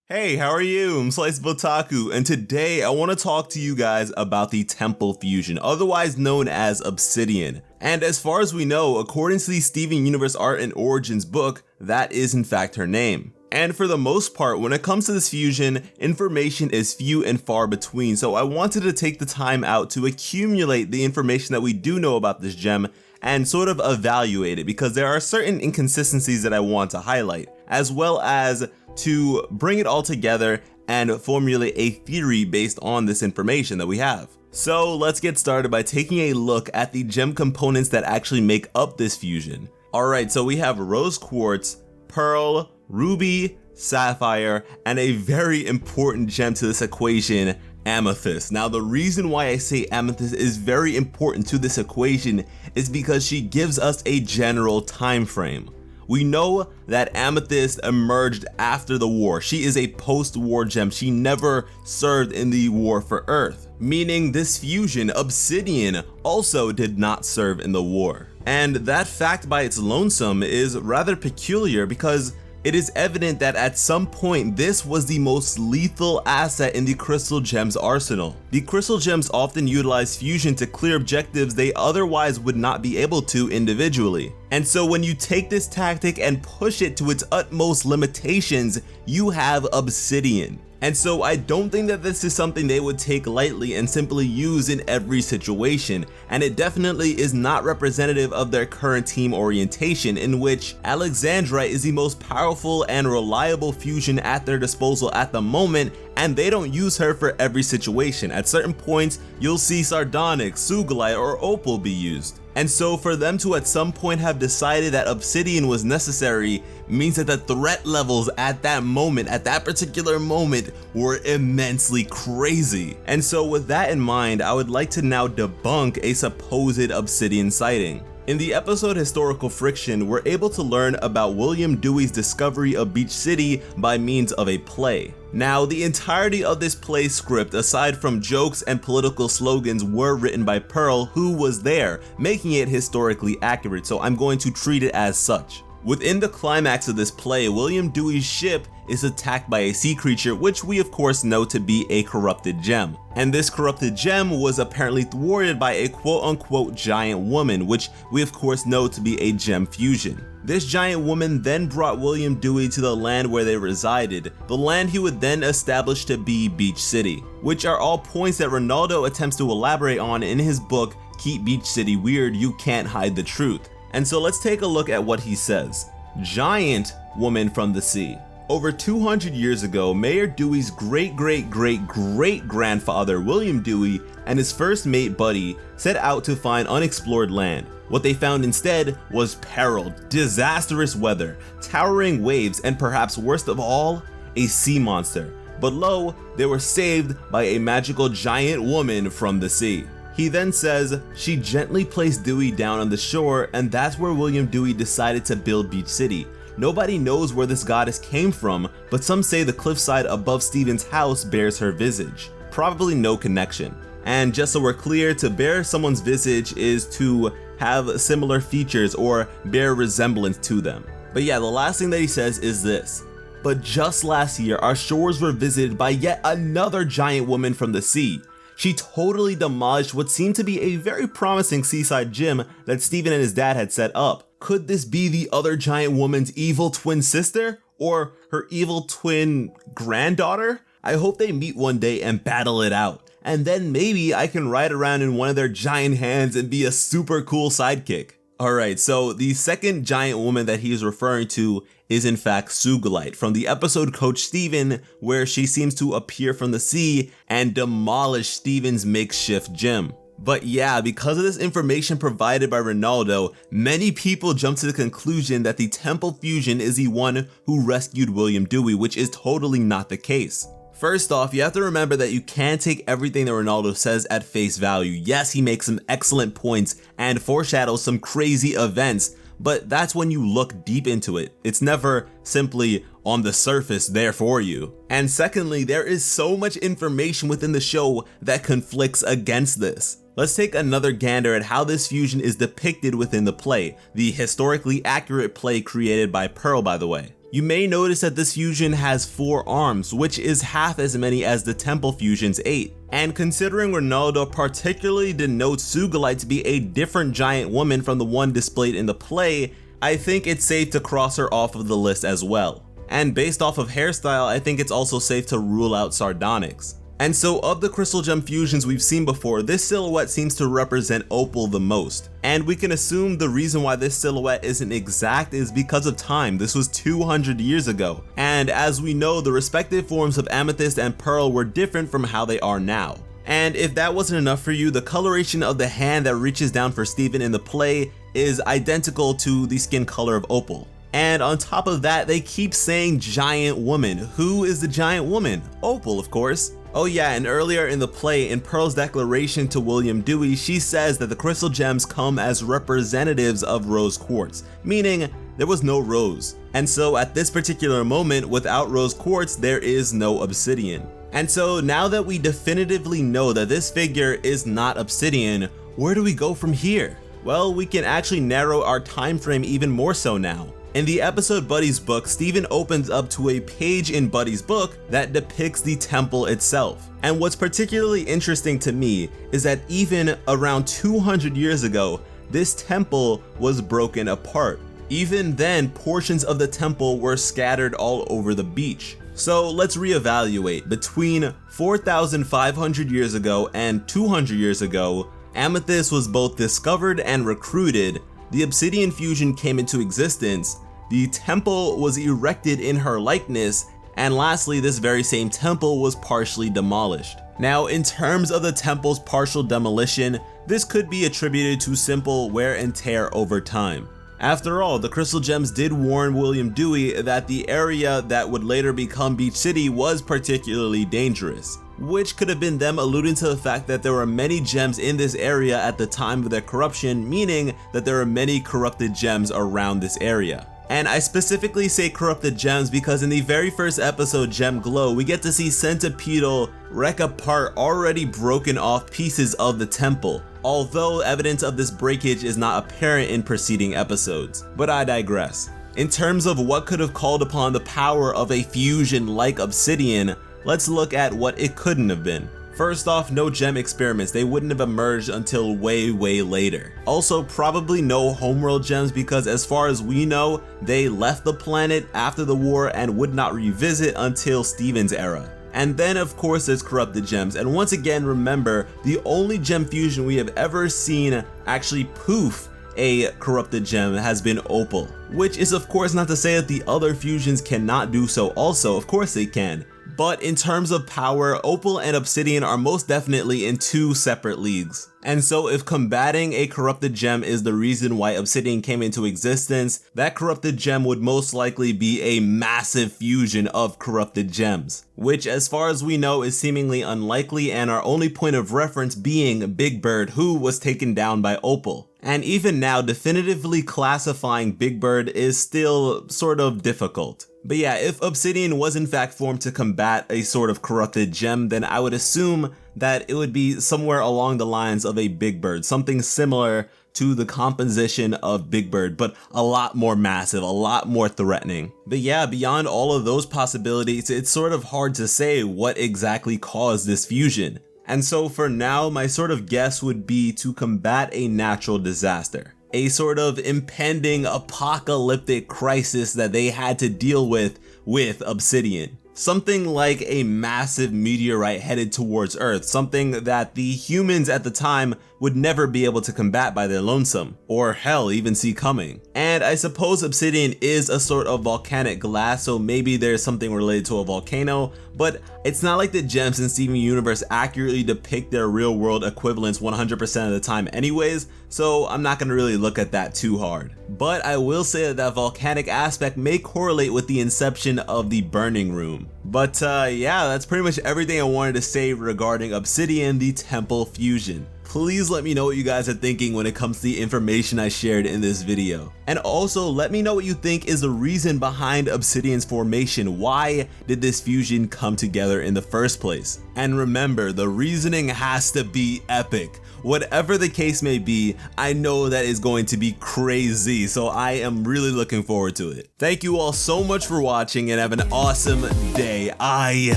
Hey, how are you? I'm SliceofOtaku, and today I want to talk to you guys about the Temple Fusion, otherwise known as Obsidian. And as far as we know, according to the Steven Universe Art and Origins book, that is in fact her name. And for the most part, when it comes to this fusion, information is few and far between, so I wanted to take the time out to accumulate the information that we do know about this gem and sort of evaluate it, because there are certain inconsistencies that I want to highlight, as well as to bring it all together and formulate a theory based on this information that we have. So let's get started by taking a look at the gem components that actually make up this fusion. Alright, so we have rose quartz, pearl, ruby, sapphire, and a very important gem to this equation, amethyst. Now the reason why I say amethyst is very important to this equation is because she gives us a general time frame. We know that amethyst emerged after the war. She is a post-war gem. She never served in the war for Earth, meaning this fusion, Obsidian, also did not serve in the war. And that fact by its lonesome is rather peculiar because it is evident that at some point this was the most lethal asset in the crystal gems arsenal. The crystal gems often utilize fusion to clear objectives they otherwise would not be able to individually. And so when you take this tactic and push it to its utmost limitations, you have Obsidian. And so I don't think that this is something they would take lightly and simply use in every situation, and it definitely is not representative of their current team orientation, in which Alexandrite is the most powerful and reliable fusion at their disposal at the moment, and they don't use her for every situation. At certain points, you'll see Sardonyx, Sugilite, or Opal be used. And so for them to at some point have decided that Obsidian was necessary means that the threat levels at that moment, at that particular moment, were immensely crazy. And so with that in mind, I would like to now debunk a supposed Obsidian sighting. In the episode Historical Friction, we're able to learn about William Dewey's discovery of Beach City by means of a play. Now, the entirety of this play script, aside from jokes and political slogans, were written by Pearl, who was there, making it historically accurate, so I'm going to treat it as such. Within the climax of this play, William Dewey's ship is attacked by a sea creature, which we of course know to be a corrupted gem. And this corrupted gem was apparently thwarted by a quote-unquote giant woman, which we of course know to be a gem fusion. This giant woman then brought William Dewey to the land where they resided, the land he would then establish to be Beach City, which are all points that Ronaldo attempts to elaborate on in his book, Keep Beach City Weird, You Can't Hide the Truth. And so let's take a look at what he says. Giant woman from the sea. Over 200 years ago, Mayor Dewey's great-great-great-great-grandfather William Dewey and his first mate Buddy set out to find unexplored land. What they found instead was peril, disastrous weather, towering waves, and perhaps worst of all, a sea monster. But lo, they were saved by a magical giant woman from the sea. He then says she gently placed Dewey down on the shore, and that's where William Dewey decided to build Beach City. Nobody knows where this goddess came from, but some say the cliffside above Stephen's house bears her visage. Probably no connection. And just so we're clear, to bear someone's visage is to have similar features or bear resemblance to them. But yeah, the last thing that he says is this. But just last year, our shores were visited by yet another giant woman from the sea. She totally demolished what seemed to be a very promising seaside gym that Stephen and his dad had set up. Could this be the other giant woman's evil twin sister? Or her evil twin granddaughter? I hope they meet one day and battle it out. And then maybe I can ride around in one of their giant hands and be a super cool sidekick. Alright, so the second giant woman that he is referring to is in fact Sugilite from the episode Coach Steven, where she seems to appear from the sea and demolish Steven's makeshift gym. But yeah, because of this information provided by Ronaldo, many people jump to the conclusion that the Temple Fusion is the one who rescued William Dewey, which is totally not the case. First off, you have to remember that you can't take everything that Ronaldo says at face value. Yes, he makes some excellent points and foreshadows some crazy events, but that's when you look deep into it. It's never simply on the surface there for you. And secondly, there is so much information within the show that conflicts against this. Let's take another gander at how this fusion is depicted within the play, the historically accurate play created by Pearl, by the way. You may notice that this fusion has 4 arms, which is half as many as the Temple Fusion's 8. And considering Ronaldo particularly denotes Sugilite to be a different giant woman from the one displayed in the play, I think it's safe to cross her off of the list as well. And based off of hairstyle, I think it's also safe to rule out Sardonyx. And so of the crystal gem fusions we've seen before, this silhouette seems to represent Opal the most. And we can assume the reason why this silhouette isn't exact is because of time. This was 200 years ago. And as we know, the respective forms of Amethyst and Pearl were different from how they are now. And if that wasn't enough for you, the coloration of the hand that reaches down for Steven in the play is identical to the skin color of Opal. And on top of that, they keep saying giant woman. Who is the giant woman? Opal, of course. Oh yeah, and earlier in the play, in Pearl's declaration to William Dewey, she says that the crystal gems come as representatives of rose quartz, meaning there was no rose. And so at this particular moment, without rose quartz, there is no obsidian. And so now that we definitively know that this figure is not obsidian, where do we go from here? Well, we can actually narrow our time frame even more so now. In the episode Buddy's book, Steven opens up to a page in Buddy's book that depicts the temple itself. And what's particularly interesting to me is that even around 200 years ago, this temple was broken apart. Even then, portions of the temple were scattered all over the beach. So let's reevaluate. Between 4,500 years ago and 200 years ago, Amethyst was both discovered and recruited, the Obsidian fusion came into existence, the temple was erected in her likeness, and lastly, this very same temple was partially demolished. Now, in terms of the temple's partial demolition, this could be attributed to simple wear and tear over time. After all, the crystal gems did warn William Dewey that the area that would later become Beach City was particularly dangerous, which could have been them alluding to the fact that there were many gems in this area at the time of their corruption, meaning that there are many corrupted gems around this area. And I specifically say corrupted gems because in the very first episode, Gem Glow, we get to see Centipedal wreck apart already broken off pieces of the temple, although evidence of this breakage is not apparent in preceding episodes. But I digress. In terms of what could have called upon the power of a fusion like Obsidian, let's look at what it couldn't have been. First off, no gem experiments, they wouldn't have emerged until way later. Also, probably no homeworld gems because as far as we know, they left the planet after the war and would not revisit until Steven's era. And then of course there's corrupted gems, and once again remember, the only gem fusion we have ever seen actually poof a corrupted gem has been Opal, which is of course not to say that the other fusions cannot do so also, of course they can. But in terms of power, Opal and Obsidian are most definitely in 2 separate leagues. And so if combating a corrupted gem is the reason why Obsidian came into existence, that corrupted gem would most likely be a massive fusion of corrupted gems, which as far as we know is seemingly unlikely, and our only point of reference being Big Bird, who was taken down by Opal. And even now, definitively classifying Big Bird is still sort of difficult. But yeah, if Obsidian was in fact formed to combat a sort of corrupted gem, then I would assume that it would be somewhere along the lines of a Big Bird, something similar to the composition of Big Bird, but a lot more massive, a lot more threatening. But yeah, beyond all of those possibilities, it's sort of hard to say what exactly caused this fusion. And so for now, my sort of guess would be to combat a natural disaster, a sort of impending apocalyptic crisis that they had to deal with Obsidian. Something like a massive meteorite headed towards Earth, something that the humans at the time would never be able to combat by their lonesome, or hell, even see coming. And I suppose Obsidian is a sort of volcanic glass, so maybe there's something related to a volcano, but it's not like the gems in Steven Universe accurately depict their real world equivalents 100% of the time anyways, so I'm not gonna really look at that too hard. But I will say that volcanic aspect may correlate with the inception of the Burning Room. But yeah, that's pretty much everything I wanted to say regarding Obsidian, the Temple Fusion. Please let me know what you guys are thinking when it comes to the information I shared in this video. And also let me know what you think is the reason behind Obsidian's formation. Why did this fusion come together in the first place? And remember, the reasoning has to be epic. Whatever the case may be, I know that is going to be crazy, so I am really looking forward to it. Thank you all so much for watching and have an awesome day. I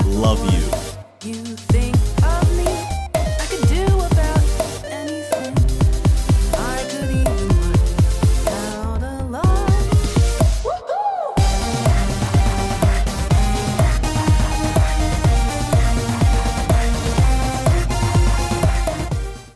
love you. You think